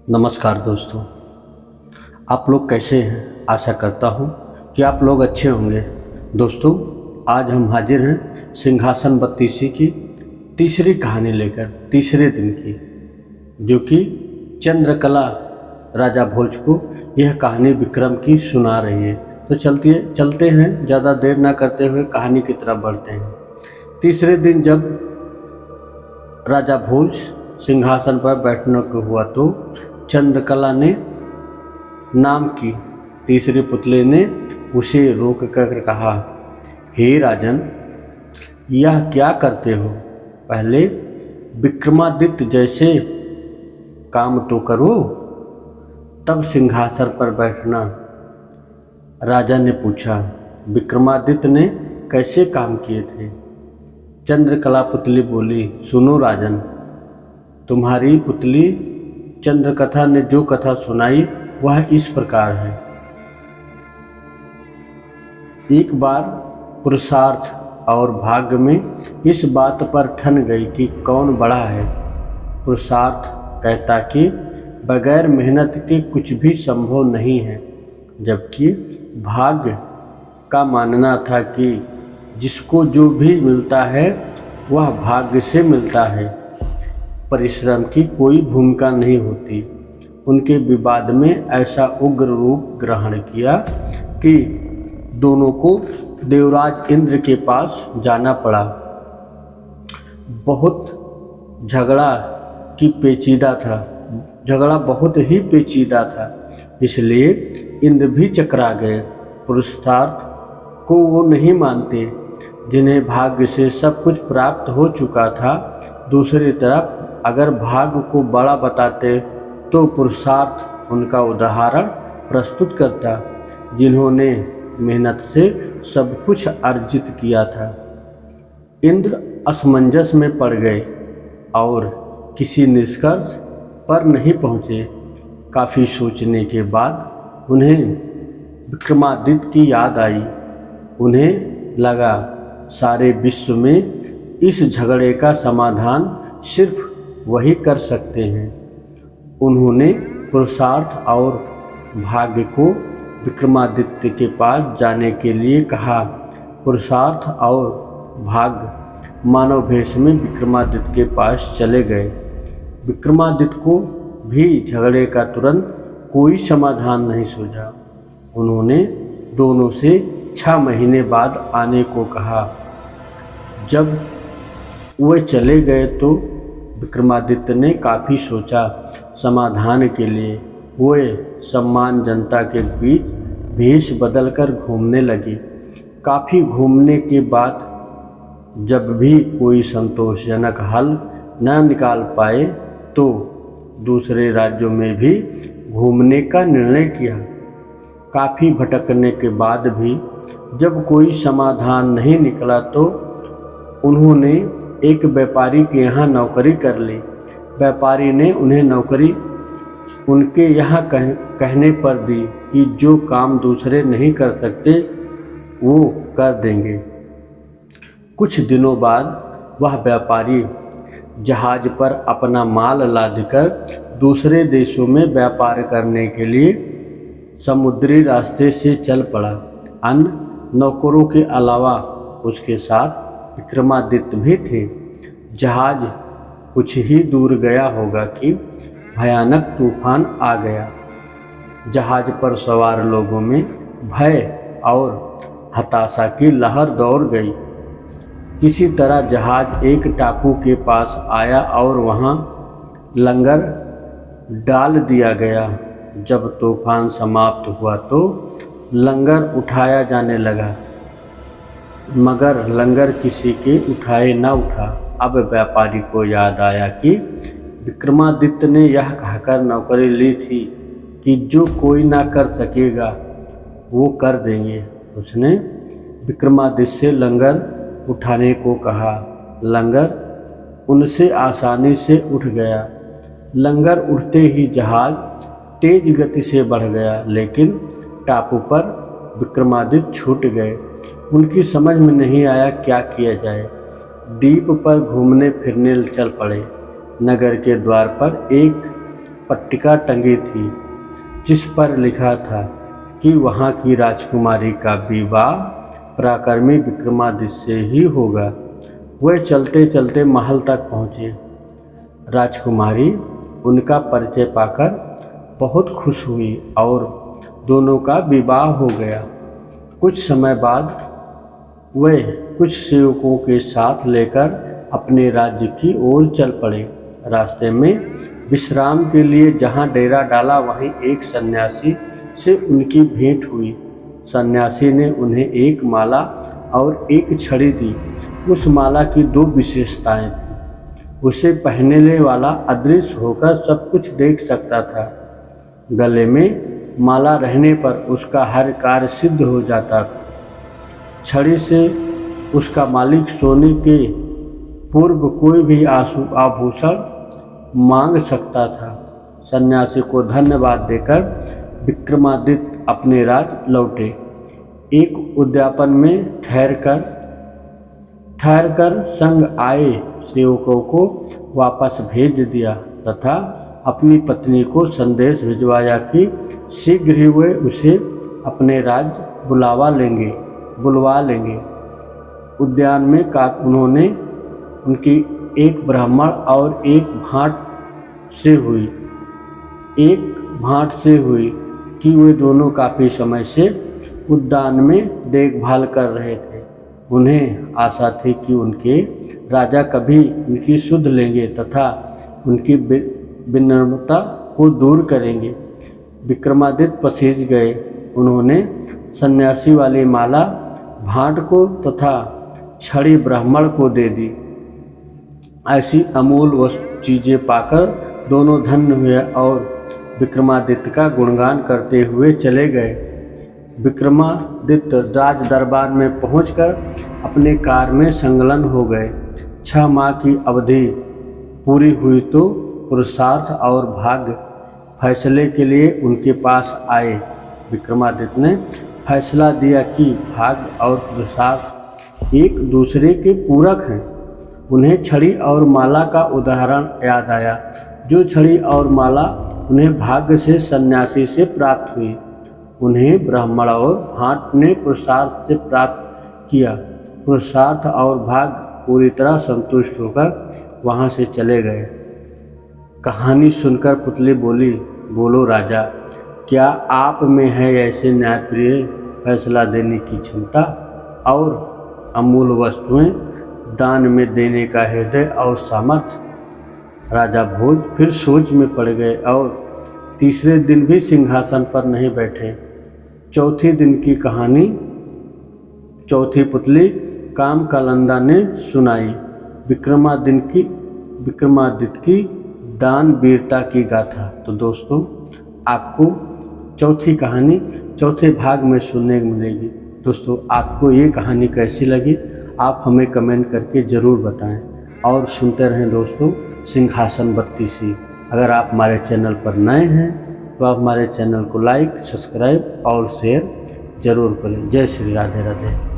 नमस्कार दोस्तों, आप लोग कैसे हैं। आशा करता हूं कि आप लोग अच्छे होंगे। दोस्तों, आज हम हाजिर हैं सिंहासन बत्तीसी की तीसरी कहानी लेकर, तीसरे दिन की, जो कि चंद्रकला राजा भोज को यह कहानी विक्रम की सुना रही है। तो चलते हैं, ज़्यादा देर ना करते हुए कहानी की तरफ बढ़ते हैं। तीसरे दिन जब राजा भोज सिंहासन पर बैठने को हुआ तो चंद्रकला ने नाम की तीसरे पुतले ने उसे रोक कर कहा, हे राजन, यह क्या करते हो? पहले विक्रमादित्य जैसे काम तो करो, तब सिंहासन पर बैठना। राजा ने पूछा, विक्रमादित्य ने कैसे काम किए थे? चंद्रकला पुतली बोली, सुनो राजन, तुम्हारी पुतली चंद्रकथा ने जो कथा सुनाई वह इस प्रकार है। एक बार पुरुषार्थ और भाग्य में इस बात पर ठन गई कि कौन बड़ा है। पुरुषार्थ कहता कि बगैर मेहनत के कुछ भी संभव नहीं है, जबकि भाग्य का मानना था कि जिसको जो भी मिलता है वह भाग्य से मिलता है, परिश्रम की कोई भूमिका नहीं होती। उनके विवाद में ऐसा उग्र रूप ग्रहण किया कि दोनों को देवराज इंद्र के पास जाना पड़ा। झगड़ा बहुत ही पेचीदा था, इसलिए इंद्र भी चकरा गए। पुरुषार्थ को वो नहीं मानते जिन्हें भाग्य से सब कुछ प्राप्त हो चुका था। दूसरी तरफ अगर भाग्य को बड़ा बताते तो पुरुषार्थ उनका उदाहरण प्रस्तुत करता, जिन्होंने मेहनत से सब कुछ अर्जित किया था। इंद्र असमंजस में पड़ गए और किसी निष्कर्ष पर नहीं पहुँचे। काफ़ी सोचने के बाद उन्हें विक्रमादित्य की याद आई। उन्हें लगा सारे विश्व में इस झगड़े का समाधान सिर्फ वही कर सकते हैं। उन्होंने पुरुषार्थ और भाग्य को विक्रमादित्य के पास जाने के लिए कहा। पुरुषार्थ और भाग्य मानव भेष में विक्रमादित्य के पास चले गए। विक्रमादित्य को भी झगड़े का तुरंत कोई समाधान नहीं सूझा। उन्होंने दोनों से 6 महीने बाद आने को कहा। जब वे चले गए तो विक्रमादित्य ने काफ़ी सोचा। समाधान के लिए वे सम्मान जनता के बीच भेष बदलकर घूमने लगी। काफ़ी घूमने के बाद जब भी कोई संतोषजनक हल न निकाल पाए तो दूसरे राज्यों में भी घूमने का निर्णय किया। काफ़ी भटकने के बाद भी जब कोई समाधान नहीं निकला तो उन्होंने एक व्यापारी के यहाँ नौकरी कर ली। व्यापारी ने उन्हें नौकरी उनके यहाँ कहने पर दी कि जो काम दूसरे नहीं कर सकते वो कर देंगे। कुछ दिनों बाद वह व्यापारी जहाज पर अपना माल लादकर दूसरे देशों में व्यापार करने के लिए समुद्री रास्ते से चल पड़ा। अन्य नौकरों के अलावा उसके साथ विक्रमादित्य भी थे। जहाज कुछ ही दूर गया होगा कि भयानक तूफान आ गया। जहाज पर सवार लोगों में भय और हताशा की लहर दौड़ गई। किसी तरह जहाज एक टापू के पास आया और वहां लंगर डाल दिया गया। जब तूफान समाप्त हुआ तो लंगर उठाया जाने लगा, मगर लंगर किसी के उठाए न उठा। अब व्यापारी को याद आया कि विक्रमादित्य ने यह कहकर नौकरी ली थी कि जो कोई ना कर सकेगा वो कर देंगे। उसने विक्रमादित्य से लंगर उठाने को कहा। लंगर उनसे आसानी से उठ गया। लंगर उठते ही जहाज तेज गति से बढ़ गया, लेकिन टापू पर विक्रमादित्य छूट गए। उनकी समझ में नहीं आया क्या किया जाए। द्वीप पर घूमने फिरने चल पड़े। नगर के द्वार पर एक पट्टिका टंगी थी जिस पर लिखा था कि वहाँ की राजकुमारी का विवाह पराक्रमी विक्रमादित्य से ही होगा। वह चलते चलते महल तक पहुँचे। राजकुमारी उनका परिचय पाकर बहुत खुश हुई और दोनों का विवाह हो गया। कुछ समय बाद वे कुछ सेवकों के साथ लेकर अपने राज्य की ओर चल पड़े। रास्ते में विश्राम के लिए जहाँ डेरा डाला वहीं एक सन्यासी से उनकी भेंट हुई। सन्यासी ने उन्हें एक माला और एक छड़ी दी। उस माला की दो विशेषताएं थीं। उसे पहनने वाला अदृश्य होकर सब कुछ देख सकता था। गले में माला रहने पर उसका हर कार्य सिद्ध हो जाता था। छड़ी से उसका मालिक सोने के पूर्व कोई भी आभूषण मांग सकता था। सन्यासी को धन्यवाद देकर विक्रमादित्य अपने राज्य लौटे। एक उद्यापन में ठहरकर संग आए सेवकों को वापस भेज दिया तथा अपनी पत्नी को संदेश भिजवाया कि शीघ्र ही वे उसे अपने राज्य बुलवा लेंगे। उद्यान में उन्होंने उनकी एक ब्राह्मण और एक भाट से हुई कि वे दोनों काफ़ी समय से उद्यान में देखभाल कर रहे थे। उन्हें आशा थी कि उनके राजा कभी उनकी सुध लेंगे तथा उनकी विनम्रता को दूर करेंगे। विक्रमादित्य पसीज गए। उन्होंने सन्यासी वाली माला भाट को तथा छड़ी ब्राह्मण को दे दी। ऐसी अमूल्य चीज़ें पाकर दोनों धन्य हुए और विक्रमादित्य का गुणगान करते हुए चले गए। विक्रमादित्य राज दरबार में पहुंचकर अपने कार्य में संलग्न हो गए। 6 माह की अवधि पूरी हुई तो पुरुषार्थ और भाग्य फैसले के लिए उनके पास आए। विक्रमादित्य ने फैसला दिया कि भाग्य और पुरुषार्थ एक दूसरे के पूरक हैं। उन्हें छड़ी और माला का उदाहरण याद आया। जो छड़ी और माला उन्हें भाग्य से सन्यासी से प्राप्त हुई, उन्हें ब्राह्मण और भाट ने पुरुषार्थ से प्राप्त किया। पुरुषार्थ और भाग्य पूरी तरह संतुष्ट होकर वहाँ से चले गए। कहानी सुनकर पुतली बोली, बोलो राजा, क्या आप में है ऐसे न्यायप्रिय फैसला देने की क्षमता और अमूल्य वस्तुएं दान में देने का हृदय और सामर्थ्य? राजा भोज फिर सोच में पड़ गए और तीसरे दिन भी सिंहासन पर नहीं बैठे। चौथे दिन की कहानी चौथी पुतली कामकालंदा ने सुनाई। विक्रमादित्य की दान वीरता की गाथा। तो दोस्तों, आपको चौथी कहानी चौथे भाग में सुनने को मिलेगी। दोस्तों, आपको ये कहानी कैसी लगी आप हमें कमेंट करके ज़रूर बताएं और सुनते रहें दोस्तों सिंहासन 32। अगर आप हमारे चैनल पर नए हैं तो आप हमारे चैनल को लाइक, सब्सक्राइब और शेयर ज़रूर करें। जय श्री राधे राधे।